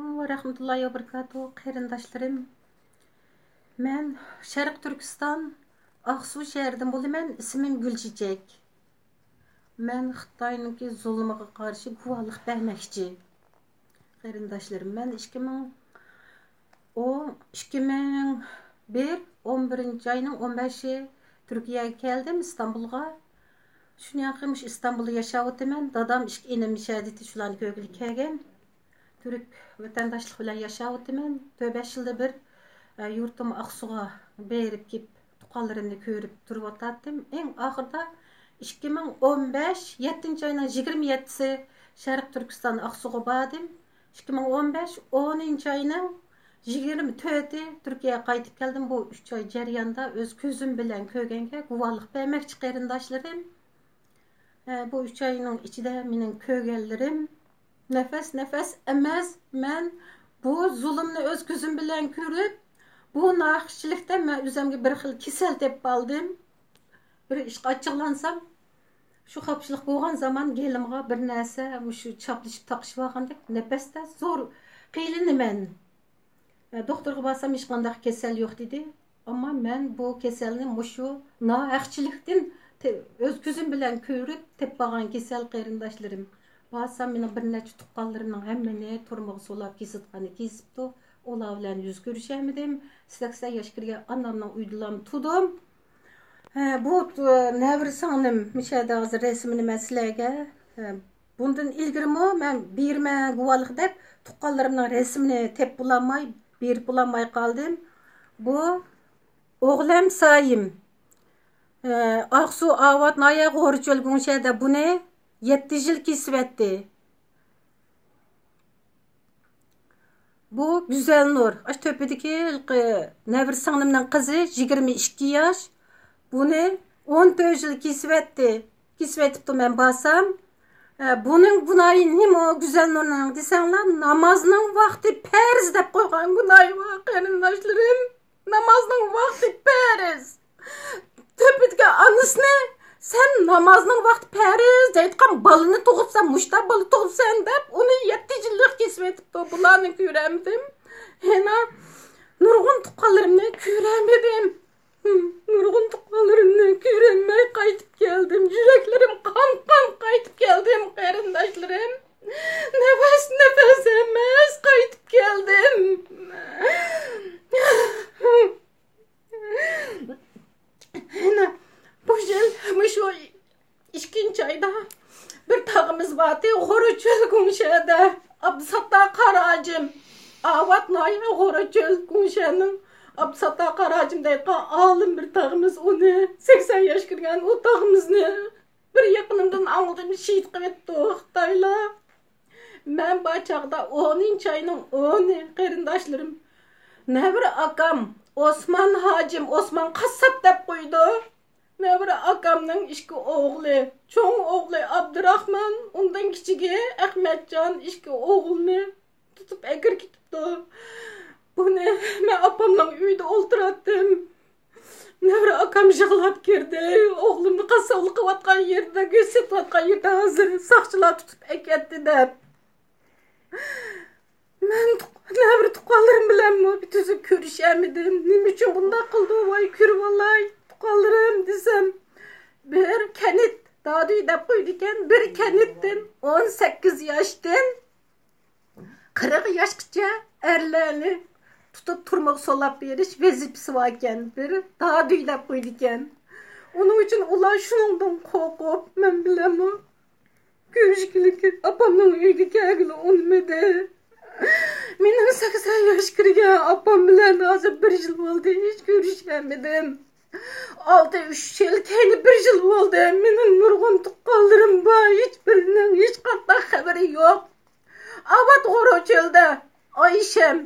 Assalamualaikum ve rahmetullahi ve berekatuhu qarindoshlarım. Men Sharq Turkiston Aqsu şehridan bo'laman. İsmim Gulchechek. Men Xitoyning zulmiga qarshi guvohlik bermoqchi. Qarindoshlarım, men 2001 11 ayning 15-i Turkiyaga keldim, İstanbulga. Şunu yaqmış İstanbulda yaşab o'taman. Dadam ikki inim shaditi shularni ko'rgili kelgan. Türk vatandaşlık bilan yaşab o'taman. 4-5 yilda bir yurtim Aqsuga berib kelib tuqqanlarimni ko'rib turib o'tatdim. Eng oxirida 2015 7 ayning 27-si Sharq Turkiston Aqsuga bordim. 2015 10 ayning 24-i Turkiyaga qaytib keldim. Bu 3 oy jarayonda öz ko'zim bilan ko'rganga guvohlik bermoqchi qarindoshlarim. Bu 3 ayning ichida mening ko'rganlarim nefes emas. Men bu zulmni öz ko'zim bilan ko'rib, bu naqshchilikda men o'zimga bir xil kasal deb qoldim. Bir ishga ochiqlansam, shu xavfchilik bo'lgan zaman gelimga bir narsa shu chaplashib taqishib olgandek nafasda zo'r qiylanaman. Doktorga borsam hech qanday kasal yo'q dedi. Ammo men bu kasalni shu naqshchilikdan öz ko'zim bilan ko'rib teppagan kasal qarindoshlarim. Bazen benim bir neçe tuqqanlarımın hemmeni turmuğa solap kesitqanı kesipti. Ola bilen yüz görüşemedim. 80 yaş kirgen anamdan uydulam tudum. Bu nevri sanım müşahede hazır resmini mesleğe. Bundan ilgirimi ben birme guvalık dep tuqqanlarımın resmini tep bulamay, bir bulamay kaldım. Bu oğlum sayım. Aqsu avat naya qo'richol g'unshada buni 7 yil kesibdi. Bu Güzel Nur. Aş tepedeki nevri singlimning qizi 22 yaş. Buni 14 yil kesibdi. Kesibdi men basam. Bunun gunoyi nima Güzel Nurning desanglar, namozning vaqti farz deb qo'ygan gunoyi bor qarindoshlarim. Namozning vaqti farz. Tepedeki anısını sen namazının vakti periz deyitkan balını toğutsan, muşta balı toğutsan dep onu 7 yıllık kesmetip de bulanı küremedim. Hena nurgun tuqqanlarımni küremedim. Nurgun tuqqanlarımni küremey qaytıp geldim. Yüreklerim kan qaytıp geldim qarindoshlarım. Nefes emas qaytıp geldim. Hena bu yıl şu 2 ayda bir tağımız vardı. Qo'richol g'unshada Absata Qaracim. Avat naya Qo'richol g'unshaning Absata Qaracim deydigan olim bir tağımız, onu 80 yaş kirgan o tağımızını bir yaqinimdan aldım, şehit qilib Xitoyla. Men bu chaqda 10 ayning 10 qarindoshlarim nevri akam Osman Hacim, Osman Qassab deb qo'ydi. Nevri akamning 2 o'g'li, cho'ng o'g'li Abdurahman, undan kichigi Ahmadjon 2 o'g'ilni tutib akir ketibdi. Buni men opamning uyida o'ltiratdim. Nevri akam yig'lab kirdi. O'g'limni qassoblik qilayotgan yerda, ko'rsatayotgan yerda hozir saqchilar tutib akatdi deb. Men nevri tuqqanlarim bilan bir tuzuk ko'rishamedim. Nima uchun bunday qildi? Voy ko'rvalay tuqqanlarim desam, bir kanit dadi deb qo'ydi ekan. Bir kanitdan 18 yoshdan 40 yoshgacha erlarni tutib turmoq solab berish vazifasi bor ekan. Bir dadi deb qo'ydi ekan. Onun uchun ular shuningdan qo'rqib men bilan ko'rishkilik opamning uyiga kelgili unmadi. Mening 80 yosh kirgan opam bilan hozir 1 yil bo'ldi, hech ko'rishmadim. 6-3 yil keyin 1 yil bo'ldi. Mening nurg'un tuqqanlarim bor, hech birining hech qanday xabari yo'q. Avat Qo'richolda Oyshem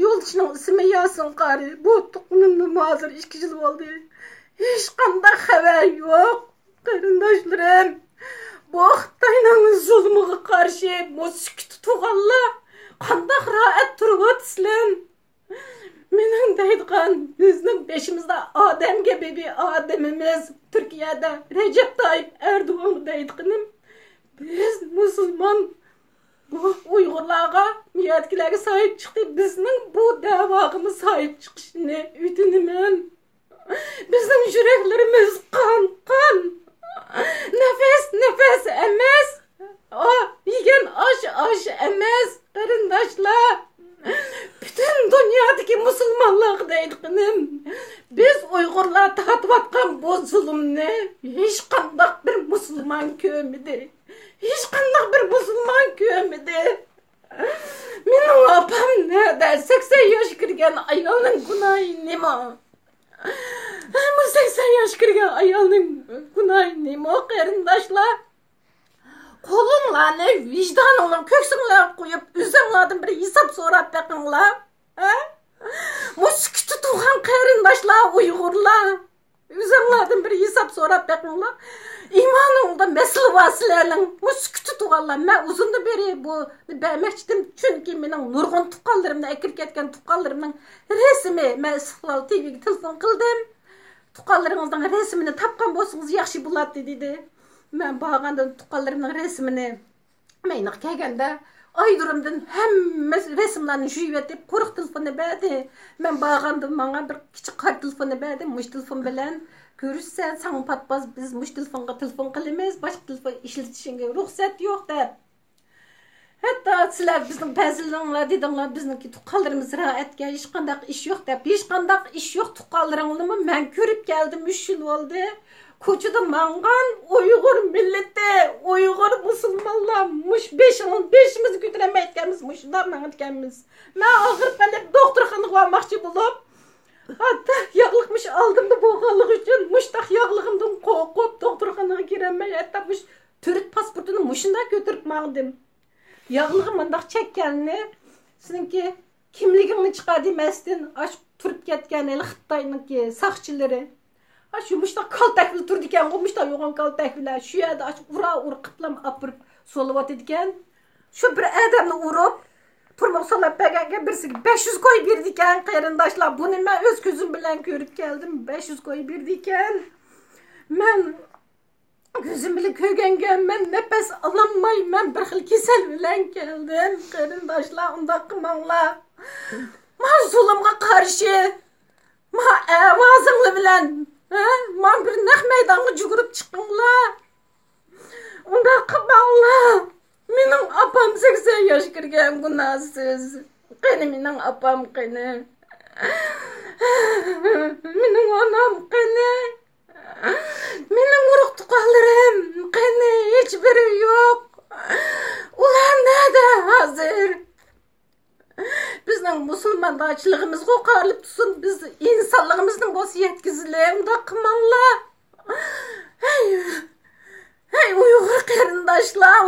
yo'lchining ismi Yasin qari. Bu tuqqanim hozir 2 yil bo'ldi. Hech qanday xabar yo'q. Qarindoshlarim, bu Xitoyning zulmiga qarshi mushuk tutganlar qanday rahat turibsizlar? Mening deydigan bizning beshimizda odam gibi bir odamimiz Turkiyada Recep Tayyip Erdoğan deydiganim. Biz musulmon bu Uyg'urlarga, niyatkilarga sahip chiqdi. Bizning bu davog'imiz sahip chiqishini ötünimen. Bizning yüreklerimiz kan. Nefes emas. Yegan aş emas. Qarindoshlar. Bütün dünyadaki musulmonlarga deydiganim, biz Uyg'urlar tatayotgan bu zulmni hech qanday bir musulmon ko'rmadi. Hech qanday bir musulmon ko'rmadi. Mening opam nerede? 80 yosh kirgan ayolning gunohi nima? 80 yosh kirgan ayolning gunohi nima, qarindoshlar? Qo'linglarni vijdoninglar ko'ksinglar qo'yib, o'zinglardan bir hisob so'rab baqinglar. Muskut tugan qarindoshlar, Uyg'urlar, o'zinglardan bir hisob so'rab baqinglar. İmaningda mesele vaslarning muskut tuganlar. Men uzundan beri bu bermoqchidim, chunki mening nurg'un tuqqanlarimni, akirib ketgan tuqqanlarimning resmi men Istiqlol TV'ga telefon qildim. Tuqqanlaringizning resmini topgan bo'lsangiz yaxshi bo'ladi dedi. Men bağanda tuqqanlarimning resmini meyniq kelganda aydurimdan hamma resimlarni juyib etib quruq telefonni berdi. Men bağanda menga bir kichik qar telefonni berdi. Mush telefon bilan ko'rishsan, san patbaz biz mush telefonga telefon qilamiz, boshqa telefon ishlatishingga ruxsat yo'q deb. Hatta sizlar bizning ba'zilaringlar dedinglar, bizniki tuqqanlarimiz rahatga hech qanday ish yo'q deb. Hech qanday ish yo'q tuqqanlaringlarni men ko'rib keldim, 3 yil bo'ldi. Ko'chada mangan Uyg'ur millati, Uyg'ur musulmonlar mush 5'imizni ko'taramayotganmiz, mushda mangitganmiz. Men og'ir qilib doktorxonaga bormoqchi bo'lib, hatta yog'liqmish oldimda bo'lganligi uchun mushtaq yog'lig'imdan qo'rqib doktorxonaga kiramay, hatta mush turk pasportini mushunda ko'tarib mangdim. Yog'lig'im mundaq chekkanini, sizningki kimligingni chiqar demasdan, ash turib ketgan Xitoyniki saqchilari shu muşta kaltaklı turdu ekan, o muşta yo'g'on kaltaklar. Shu yerda ura qiplam apirib so'layotdi ekan. Shu bir odamni urib, turmoq solib berganga birsiga 500 qo'yib berdi ekan, qarindoshlar. Buni men o'z ko'zim bilan ko'rib keldim. 500 qo'yib berdi ekan. Men ko'zim bilan ko'rganga men nafas ololmay, men bir xil kasal bilan keldim. Qarindoshlar, undaq qilmanglar. Men zulmga qarshi, men ovozinglar bilan man bir naq maydonga yugurib chiqinglar. Unda qilmanglar. Mening opam 80 yosh kirgan gunohsiz. Qani mening opam qani? Mening onam qani? Mening urug' tuqqanlarim qani? Hech biri yo'q. Ular nerede hozir? Bizning musulmonchiligimizga qo'rilib tutsin, biz insonligimizning bo'si yetkizilib, unda qilmanglar. Hey Uyg'ur qarindoshlar.